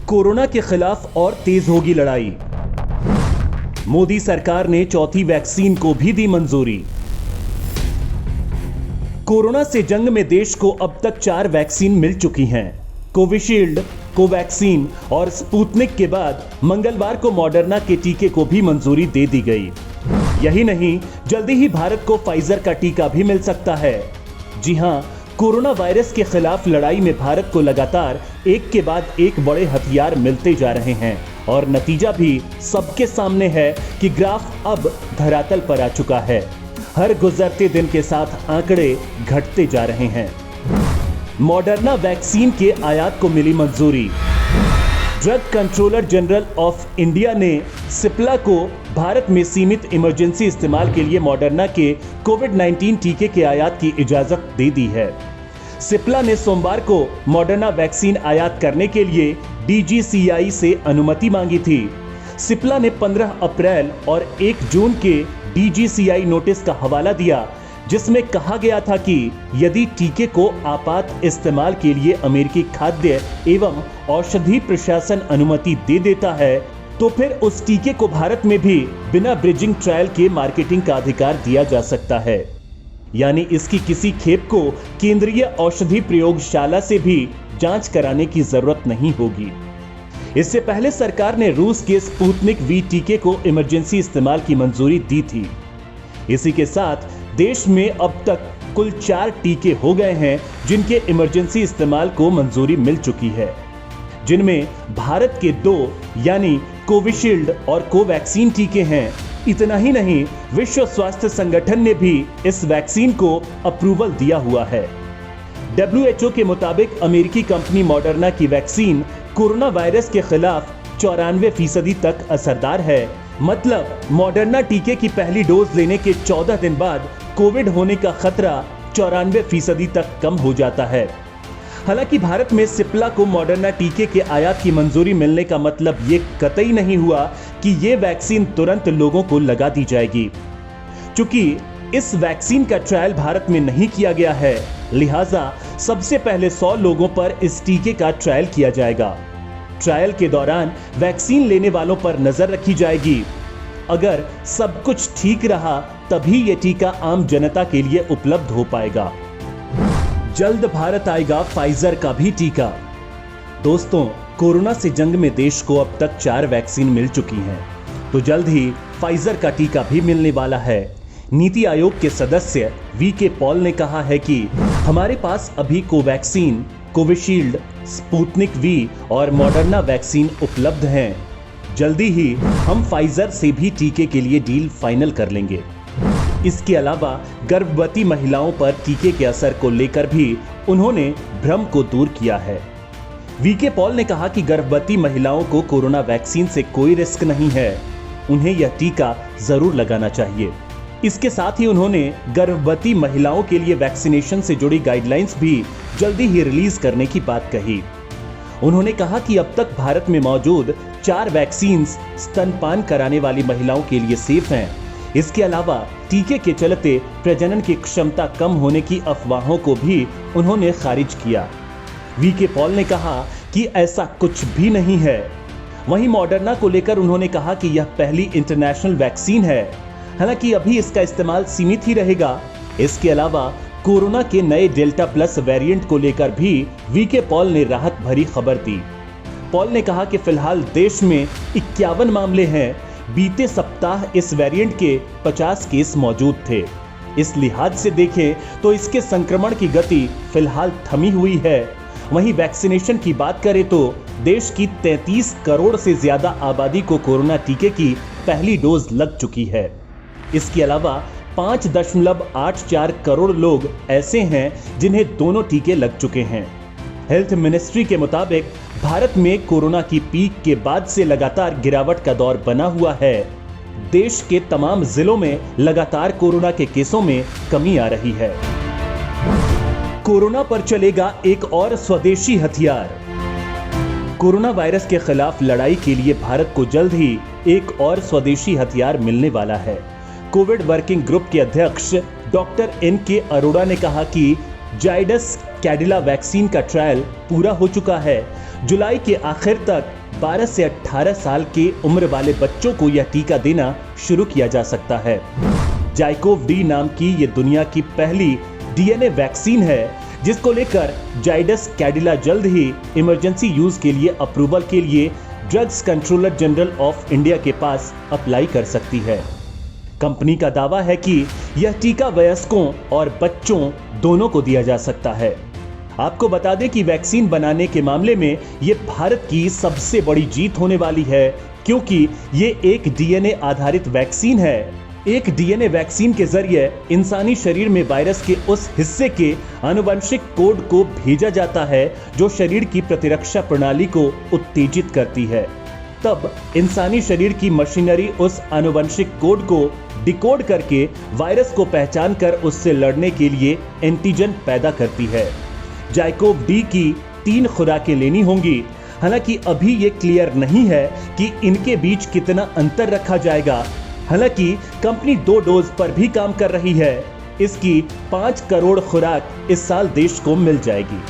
Corona के खिलाफ और तेज होगी लड़ाई। मोदी सरकार ने चौथी वैक्सीन को भी दी मंजूरी। कोरोना से जंग में देश को अब तक 4 वैक्सीन मिल चुकी हैं। कोविशील्ड, कोवैक्सीन और स्पुतनिक के बाद मंगलवार को मॉडर्ना के टीके को भी मंजूरी दे दी गई। यही नहीं, जल्दी ही भारत को फाइजर का टीका भी मिल सकता है। जी हां, कोरोना वायरस के खिलाफ लड़ाई में भारत को लगातार एक के बाद एक बड़े हथियार मिलते जा रहे हैं और नतीजा भी सबके सामने है कि ग्राफ अब धरातल पर आ चुका है। हर गुजरते दिन के साथ आंकड़े घटते जा रहे हैं। मॉडर्ना वैक्सीन के आयात को मिली मंजूरी। Drug controller general of India ने सिप्ला को भारत में सीमित इमरजेंसी इस्तेमाल के लिए मॉडर्ना के कोविड-19 टीके के आयात की इजाजत दे दी है। सिप्ला ने सोमवार को मॉडर्ना वैक्सीन आयात करने के लिए DGCI से अनुमति मांगी थी। सिप्ला ने 15 अप्रैल और 1 जून के DGCI नोटिस का हवाला दिया, जिसमें कहा गया था कि यदि टीके को आपात इस्तेमाल के लिए अमेरिकी खाद्य एवं औषधि प्रशासन अनुमति दे देता है तो फिर उस टीके को भारत में भी बिना ब्रिजिंग ट्रायल के मार्केटिंग का अधिकार दिया जा सकता है। यानी इसकी किसी खेप को केंद्रीय औषधि प्रयोगशाला से भी जांच कराने की जरूरत नहीं होगी। इससे पहले सरकार ने रूस के स्पुतनिक V टीके को इमरजेंसी इस्तेमाल की मंजूरी दी थी। इसी के साथ देश में अब तक कुल 4 टीके हो गए हैं जिनके इमरजेंसी इस्तेमाल को मंजूरी मिल चुकी है, जिनमें भारत के 2 यानी कोविशील्ड और कोवैक्सीन टीके हैं। इतना ही नहीं, विश्व स्वास्थ्य संगठन ने भी इस वैक्सीन को अप्रूवल दिया हुआ है। WHO के मुताबिक अमेरिकी कंपनी मॉडर्ना की वैक्सीन कोरोना वायरस के खिलाफ 94% तक असरदार है। मतलब मॉडर्ना टीके की पहली डोज लेने के 14 दिन बाद कोविड होने का खतरा 94% तक कम हो जाता है। हालांकि भारत में सिप्ला को मॉडर्ना टीके के आयात की मंजूरी मिलने का मतलब ये कतई नहीं हुआ कि ये वैक्सीन तुरंत लोगों को लगा दी जाएगी। चूंकि इस वैक्सीन का ट्रायल भारत में नहीं किया गया है, लिहाजा सबसे पहले 100 लोगों पर इस टीके का ट्रायल किया जाएगा। ट्रायल के दौरान वैक्सीन लेने वालों पर नजर रखी जाएगी। अगर सब कुछ ठीक रहा तभी यह टीका आम जनता के लिए उपलब्ध हो पाएगा। जल्द भारत आएगा फाइजर का भी टीका। दोस्तों, कोरोना से जंग में देश को अब तक 4 वैक्सीन मिल चुकी हैं, तो जल्द ही फाइजर का टीका भी मिलने वाला है। नीति आयोग के सदस्य VK पॉल ने कहा है कि हमारे पास अभी कोवैक्सीन, कोविशील्ड, स्पुतनिक V और मॉडर्ना वैक्सीन उपलब्ध हैं। जल्दी ही हम फाइजर से भी टीके के लिए डील फाइनल कर लेंगे। इसके अलावा गर्भवती महिलाओं पर टीके के असर को लेकर भी उन्होंने भ्रम को दूर किया है। VK पॉल ने कहा कि गर्भवती महिलाओं को कोरोना वैक्सीन से कोई रिस्क नहीं है, उन्हें यह टीका जरूर लगाना चाहिए। इसके साथ ही उन्होंने गर्भवती महिलाओं के लिए वैक्सीनेशन से जुड़ी गाइडलाइंस भी जल्दी ही रिलीज करने की बात कही। उन्होंने कहा कि अब तक भारत में मौजूद 4 वैक्सीन स्तनपान कराने वाली महिलाओं के लिए सेफ हैं। इसके अलावा टीके के चलते प्रजनन की क्षमता कम होने की अफवाहों को भी उन्होंने खारिज किया। VK पॉल ने कहा कि ऐसा कुछ भी नहीं है। वहीं मॉडर्ना को लेकर उन्होंने कहा कि यह पहली इंटरनेशनल वैक्सीन है, हालांकि अभी इसका इस्तेमाल सीमित ही रहेगा। इसके अलावा कोरोना के नए डेल्टा प्लस वेरिएंट को लेकर भी VK पॉल ने राहत भरी खबर दी। पॉल ने कहा कि फिलहाल देश में 51 मामले हैं। बीते सप्ताह इस वेरिएंट के 50 केस मौजूद थे। इस लिहाज से देखें तो इसके संक्रमण की गति फिलहाल थमी हुई है। वहीं वैक्सीनेशन की बात करें तो देश की 33 करोड़ से ज्यादा आबादी को कोरोना टीके की पहली डोज लग चुकी है। इसके अलावा 5.84 करोड़ लोग ऐसे हैं जिन्हें दोनों टीके लग चुके हैं। हेल्थ मिनिस्ट्री के मुताबिक भारत में कोरोना की पीक के बाद से लगातार गिरावट का दौर बना हुआ है। देश के तमाम जिलों में लगातार कोरोना के केसों में कमी आ रही है। कोरोना पर चलेगा एक और स्वदेशी हथियार। कोरोना वायरस के खिलाफ लड़ाई के लिए भारत को जल्द ही एक और स्वदेशी हथियार मिलने वाला है। कोविड वर्किंग ग्रुप के अध्यक्ष डॉक्टर NK अरोड़ा ने कहा कि जाइडस कैडिला वैक्सीन का ट्रायल पूरा हो चुका है। जुलाई के आखिर तक 12 से 18 साल के उम्र वाले बच्चों को यह टीका देना शुरू किया जा सकता है। जाइकोव डी नाम की ये दुनिया की पहली डीएनए वैक्सीन है, जिसको लेकर जाइडस कैडिला जल्द ही इमरजेंसी यूज के लिए अप्रूवल के लिए drugs controller general of India के पास अप्लाई कर सकती है। कंपनी का दावा है कि यह टीका वयस्कों और बच्चों दोनों को दिया जा सकता है। आपको बता दें कि वैक्सीन बनाने के मामले में यह भारत की सबसे बड़ी जीत होने वाली है, क्योंकि ये एक डीएनए आधारित वैक्सीन है। एक डीएनए वैक्सीन के जरिए इंसानी शरीर में वायरस के उस हिस्से के आनुवंशिक कोड को भेजा जाता है जो शरीर की प्रतिरक्षा प्रणाली को उत्तेजित करती है। तब इंसानी शरीर की मशीनरी उस आनुवंशिक कोड को डिकोड करके वायरस को पहचान कर उससे लड़ने के लिए एंटीजन पैदा करती है। जाइकोव डी की 3 खुराकें लेनी होंगी। हालांकि अभी ये क्लियर नहीं है कि इनके बीच कितना अंतर रखा जाएगा। हालांकि कंपनी 2 डोज पर भी काम कर रही है। इसकी 5 करोड़ खुराक इस साल देश को मिल जाएगी।